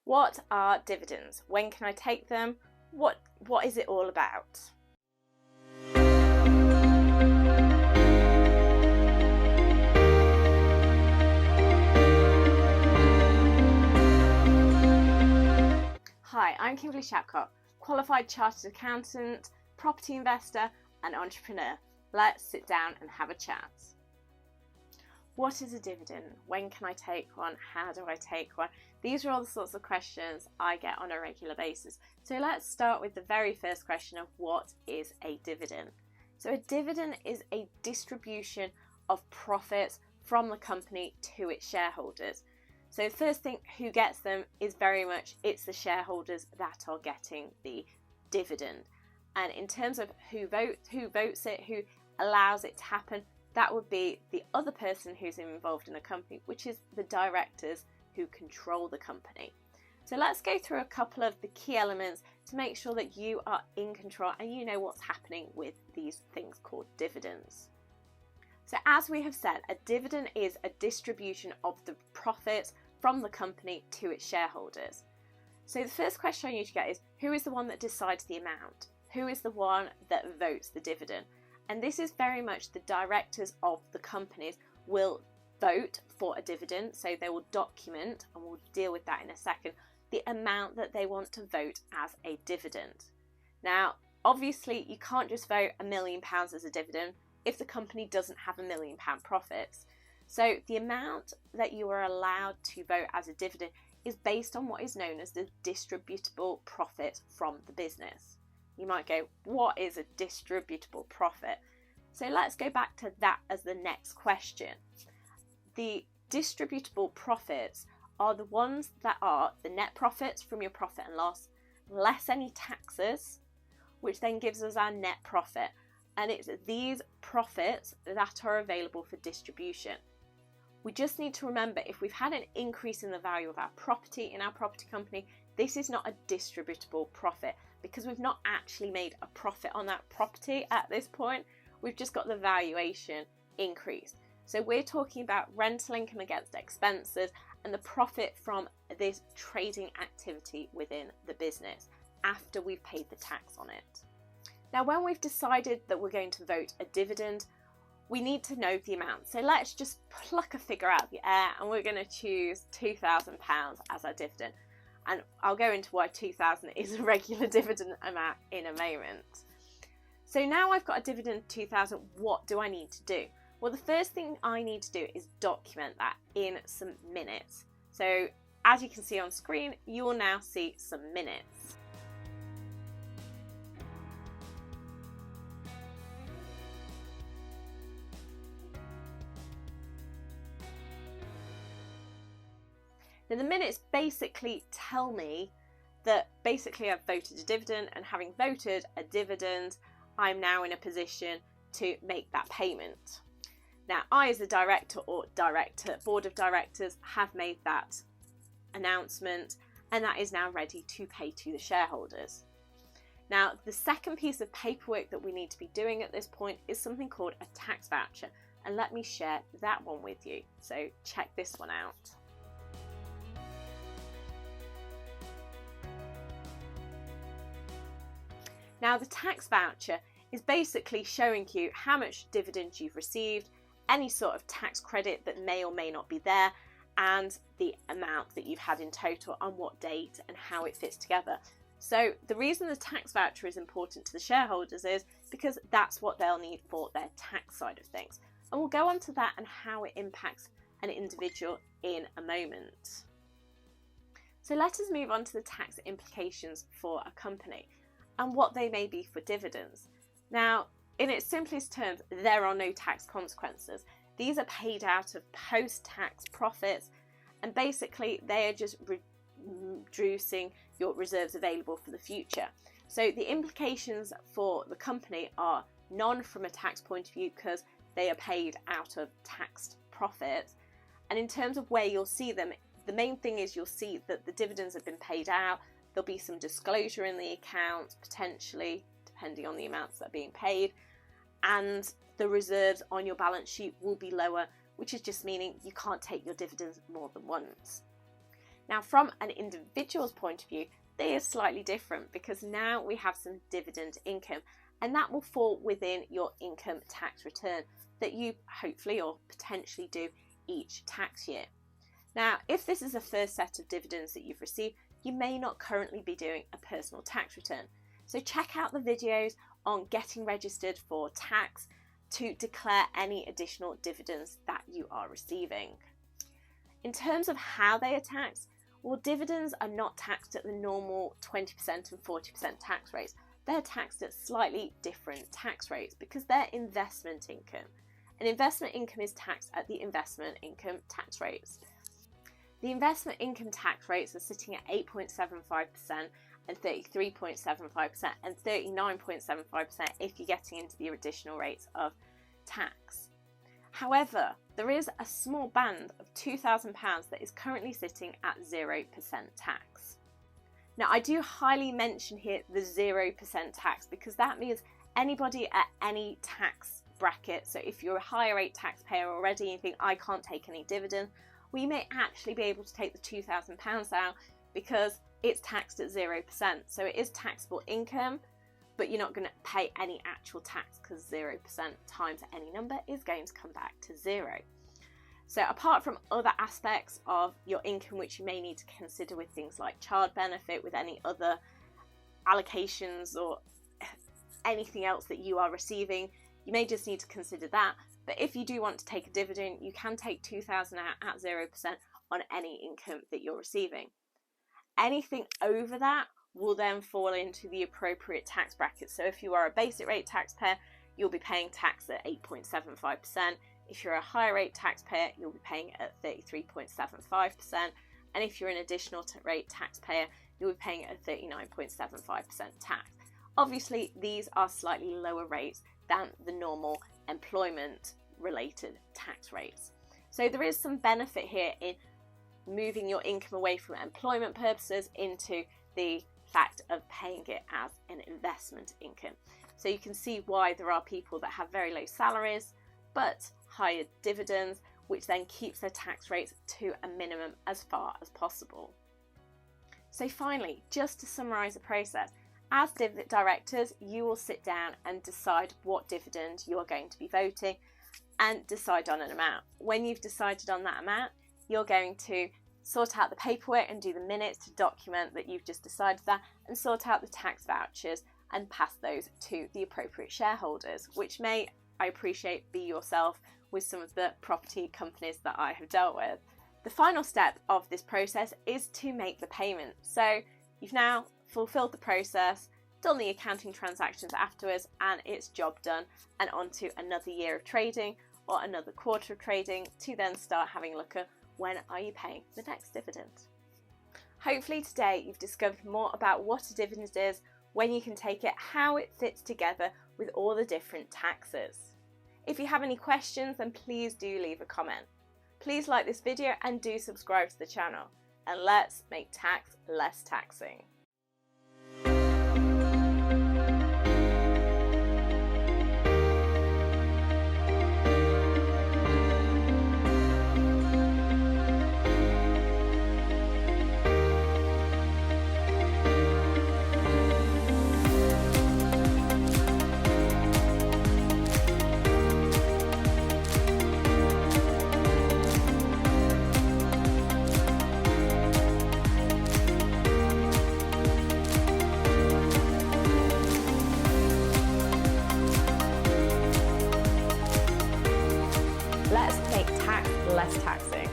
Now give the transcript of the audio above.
What are dividends? When can I take them? What is it all about? Hi, I'm Kimberly Shapcott, qualified chartered accountant, property investor and entrepreneur. Let's sit down and have a chat. What is a dividend? When can I take one? How do I take one? These are all the sorts of questions I get on a regular basis. So let's start with the very first question of what is a dividend? So a dividend is a distribution of profits from the company to its shareholders. So the first thing, who gets them is very much it's the shareholders that are getting the dividend. And in terms of who votes it, who allows it to happen, that would be the other person who's involved in the company, which is the directors who control the company. So let's go through a couple of the key elements to make sure that you are in control and you know what's happening with these things called dividends. So as we have said, a dividend is a distribution of the profits from the company to its shareholders. So the first question I need to get is, who is the one that decides the amount? Who is the one that votes the dividend? And this is very much the directors of the companies will vote for a dividend. So they will document, and we'll deal with that in a second, the amount that they want to vote as a dividend. Now, obviously, you can't just vote £1 million as a dividend if the company doesn't have £1 million profits. So the amount that you are allowed to vote as a dividend is based on what is known as the distributable profit from the business. You might go, what is a distributable profit? So let's go back to that as the next question. The distributable profits are the ones that are the net profits from your profit and loss, less any taxes, which then gives us our net profit. And it's these profits that are available for distribution. We just need to remember, if we've had an increase in the value of our property in our property company, this is not a distributable profit because we've not actually made a profit on that property at this point. We've just got the valuation increased. So we're talking about rental income against expenses and the profit from this trading activity within the business after we've paid the tax on it. Now, when we've decided that we're going to vote a dividend, we need to know the amount. So let's just pluck a figure out of the air and we're going to choose £2,000 as our dividend. And I'll go into why 2,000 is a regular dividend amount in a moment. So now I've got a dividend of 2,000, what do I need to do? Well, the first thing I need to do is document that in some minutes. So as you can see on screen, you will now see some minutes. Now the minutes basically tell me that basically I've voted a dividend, and having voted a dividend, I'm now in a position to make that payment. Now I, as the director or board of directors, have made that announcement and that is now ready to pay to the shareholders. Now the second piece of paperwork that we need to be doing at this point is something called a tax voucher, and let me share that one with you. So check this one out. Now the tax voucher is basically showing you how much dividends you've received, any sort of tax credit that may or may not be there, and the amount that you've had in total, on what date and how it fits together. So the reason the tax voucher is important to the shareholders is because that's what they'll need for their tax side of things. And we'll go on to that and how it impacts an individual in a moment. So let us move on to the tax implications for a company and what they may be for dividends. Now, in its simplest terms, there are no tax consequences. These are paid out of post-tax profits, and basically they are just reducing your reserves available for the future. So the implications for the company are none from a tax point of view because they are paid out of taxed profits. And in terms of where you'll see them, the main thing is you'll see that the dividends have been paid out. There'll be some disclosure in the accounts, potentially, depending on the amounts that are being paid, and the reserves on your balance sheet will be lower, which is just meaning you can't take your dividends more than once. Now, from an individual's point of view, they are slightly different because now we have some dividend income, and that will fall within your income tax return that you hopefully or potentially do each tax year. Now, if this is the first set of dividends that you've received, you may not currently be doing a personal tax return. So check out the videos on getting registered for tax to declare any additional dividends that you are receiving. In terms of how they are taxed, well, dividends are not taxed at the normal 20% and 40% tax rates. They're taxed at slightly different tax rates because they're investment income. And investment income is taxed at the investment income tax rates. The investment income tax rates are sitting at 8.75% and 33.75% and 39.75% if you're getting into the additional rates of tax. However, there is a small band of £2,000 that is currently sitting at 0% tax. Now, I do highly mention here the 0% tax because that means anybody at any tax bracket, so if you're a higher rate taxpayer already and you think I can't take any dividend, well, you may actually be able to take the £2,000 out because it's taxed at 0%. So it is taxable income, but you're not going to pay any actual tax because 0% times any number is going to come back to 0. So apart from other aspects of your income which you may need to consider with things like child benefit, with any other allocations or anything else that you are receiving, you may just need to consider that. But if you do want to take a dividend, you can take £2,000 out at 0% on any income that you're receiving. Anything over that will then fall into the appropriate tax bracket. So if you are a basic rate taxpayer, you'll be paying tax at 8.75%. If you're a higher rate taxpayer, you'll be paying at 33.75%. And if you're an additional rate taxpayer, you'll be paying at 39.75% tax. Obviously, these are slightly lower rates than the normal employment related tax rates. So there is some benefit here in moving your income away from employment purposes into the fact of paying it as an investment income. So you can see why there are people that have very low salaries but higher dividends, which then keeps their tax rates to a minimum as far as possible. So finally, just to summarise the process, as directors, you will sit down and decide what dividend you are going to be voting and decide on an amount. When you've decided on that amount, you're going to sort out the paperwork and do the minutes to document that you've just decided that, and sort out the tax vouchers and pass those to the appropriate shareholders, which may, I appreciate, be yourself with some of the property companies that I have dealt with. The final step of this process is to make the payment. So you've now fulfilled the process, done the accounting transactions afterwards, and it's job done, and on to another year of trading or another quarter of trading to then start having a look at when are you paying the next dividend. Hopefully today you've discovered more about what a dividend is, when you can take it, how it fits together with all the different taxes. If you have any questions, then please do leave a comment. Please like this video and do subscribe to the channel, and let's make tax less taxing. Let's make tax less taxing.